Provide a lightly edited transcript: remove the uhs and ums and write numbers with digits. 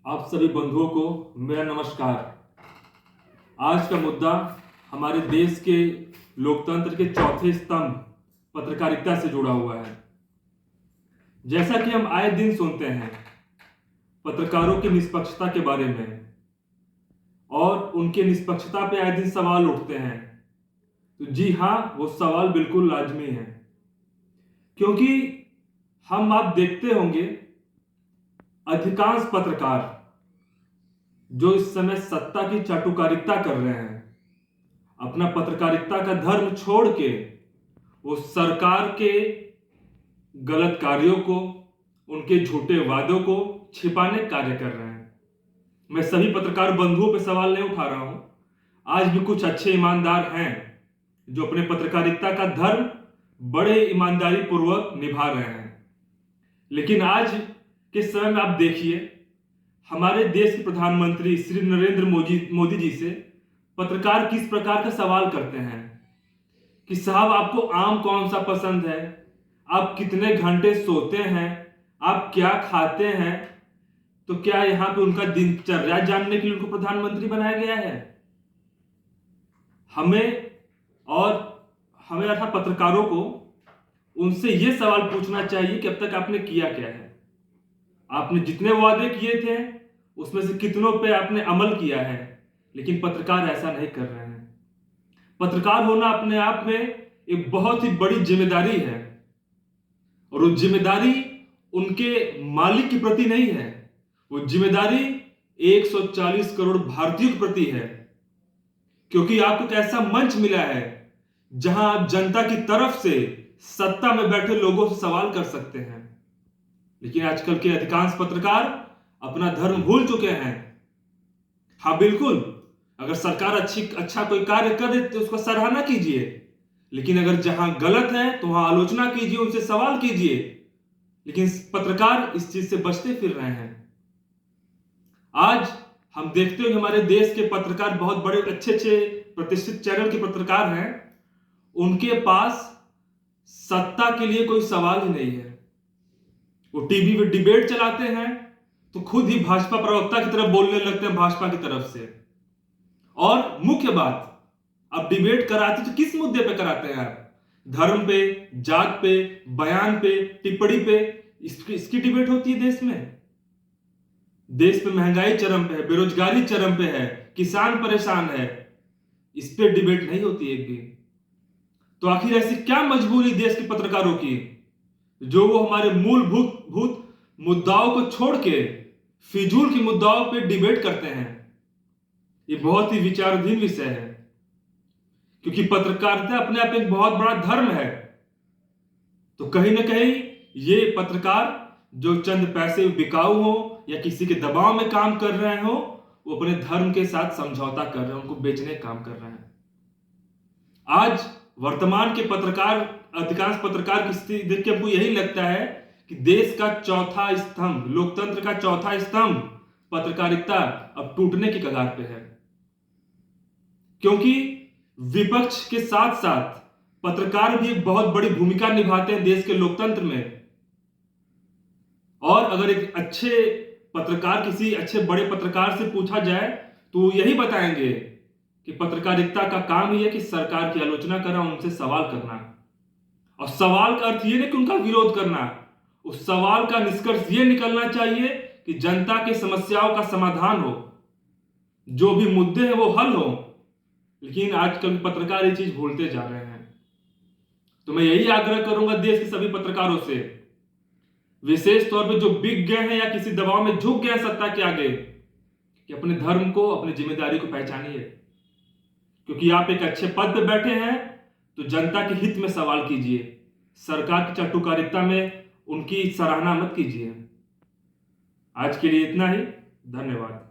आप सभी बंधुओं को मेरा नमस्कार। आज का मुद्दा हमारे देश के लोकतंत्र के चौथे स्तंभ पत्रकारिता से जुड़ा हुआ है। जैसा कि हम आए दिन सुनते हैं पत्रकारों की निष्पक्षता के बारे में और उनके निष्पक्षता पे आए दिन सवाल उठते हैं, तो जी हाँ, वो सवाल बिल्कुल लाजमी है। क्योंकि आप देखते होंगे अधिकांश पत्रकार जो इस समय सत्ता की चाटुकारिता कर रहे हैं, अपना पत्रकारिता का धर्म छोड़ के वो सरकार के गलत कार्यों को, उनके झूठे वादों को छिपाने का कार्य कर रहे हैं। मैं सभी पत्रकार बंधुओं पे सवाल नहीं उठा रहा हूं। आज भी कुछ अच्छे ईमानदार हैं जो अपने पत्रकारिता का धर्म बड़े ईमानदारी पूर्वक निभा रहे हैं। लेकिन आज के समय में आप देखिए, हमारे देश के प्रधानमंत्री श्री नरेंद्र मोदी जी से पत्रकार किस प्रकार का सवाल करते हैं कि साहब, आपको आम कौन सा पसंद है, आप कितने घंटे सोते हैं, आप क्या खाते हैं। तो क्या यहां पे उनका दिनचर्या जानने के लिए उनको प्रधानमंत्री बनाया गया है? हमें अर्थात पत्रकारों को उनसे यह सवाल पूछना चाहिए कि अब तक आपने किया क्या है। आपने जितने वादे किए थे उसमें से कितनों पे आपने अमल किया है। लेकिन पत्रकार ऐसा नहीं कर रहे हैं। पत्रकार होना अपने आप में एक बहुत ही बड़ी जिम्मेदारी है, और वो जिम्मेदारी उनके मालिक के प्रति नहीं है, वो जिम्मेदारी 140 करोड़ भारतीयों के प्रति है। क्योंकि आपको एक ऐसा मंच मिला है जहां आप जनता की तरफ से सत्ता में बैठे लोगों से सवाल कर सकते हैं। लेकिन आजकल के अधिकांश पत्रकार अपना धर्म भूल चुके हैं। हाँ बिल्कुल, अगर सरकार अच्छा कोई कार्य करे तो उसका सराहना कीजिए, लेकिन अगर जहां गलत है तो वहां आलोचना कीजिए, उनसे सवाल कीजिए। लेकिन पत्रकार इस चीज से बचते फिर रहे हैं। आज हम देखते हैं हमारे देश के पत्रकार, बहुत बड़े अच्छे प्रतिष्ठित चैनल के पत्रकार हैं, उनके पास सत्ता के लिए कोई सवाल ही नहीं है। वो टीवी पे डिबेट चलाते हैं तो खुद ही भाजपा प्रवक्ता की तरफ बोलने लगते हैं, भाजपा की तरफ से। और मुख्य बात, अब डिबेट कराते तो किस मुद्दे पे कराते हैं आप? धर्म पे, जात पे, बयान पे, टिप्पणी पे इसकी डिबेट होती है देश में। देश पे महंगाई चरम पे है, बेरोजगारी चरम पे है, किसान परेशान है, इस पे डिबेट नहीं होती एक भी। तो आखिर ऐसी क्या मजबूरी देश के पत्रकारों की जो वो हमारे मूलभूत मुद्दाओं को छोड़ के फिजूल के मुद्दाओं पे डिबेट करते हैं? ये बहुत ही विचाराधीन विषय है, क्योंकि पत्रकारिता अपने आप एक बहुत बड़ा धर्म है। तो कहीं ना कहीं ये पत्रकार जो चंद पैसे बिकाऊ हो या किसी के दबाव में काम कर रहे हो, वो अपने धर्म के साथ समझौता कर रहे हैं, उनको बेचने का काम कर रहे हैं। आज वर्तमान के पत्रकार, अधिकांश पत्रकार की स्थिति देख के हमको यही लगता है कि देश का चौथा स्तंभ, लोकतंत्र का चौथा स्तंभ पत्रकारिता अब टूटने की कगार पे है। क्योंकि विपक्ष के साथ साथ पत्रकार भी एक बहुत बड़ी भूमिका निभाते हैं देश के लोकतंत्र में। और अगर एक अच्छे पत्रकार, किसी अच्छे बड़े पत्रकार से पूछा जाए तो वो यही बताएंगे कि पत्रकारिता का काम ही है कि सरकार की आलोचना करना, उनसे सवाल करना। और सवाल का अर्थ ये नहीं कि उनका विरोध करना, उस सवाल का निष्कर्ष ये निकलना चाहिए कि जनता की समस्याओं का समाधान हो, जो भी मुद्दे हैं वो हल हो। लेकिन आजकल पत्रकार ये चीज भूलते जा रहे हैं। तो मैं यही आग्रह करूंगा देश के सभी पत्रकारों से, विशेष तौर पे जो बिक गए हैं या किसी दबाव में झुक गए हैं सत्ता के आगे, कि अपने धर्म को, अपनी जिम्मेदारी को पहचानिए। क्योंकि आप एक अच्छे पद पे बैठे हैं तो जनता के हित में सवाल कीजिए, सरकार की चाटुकारिता में उनकी सराहना मत कीजिए। आज के लिए इतना ही, धन्यवाद।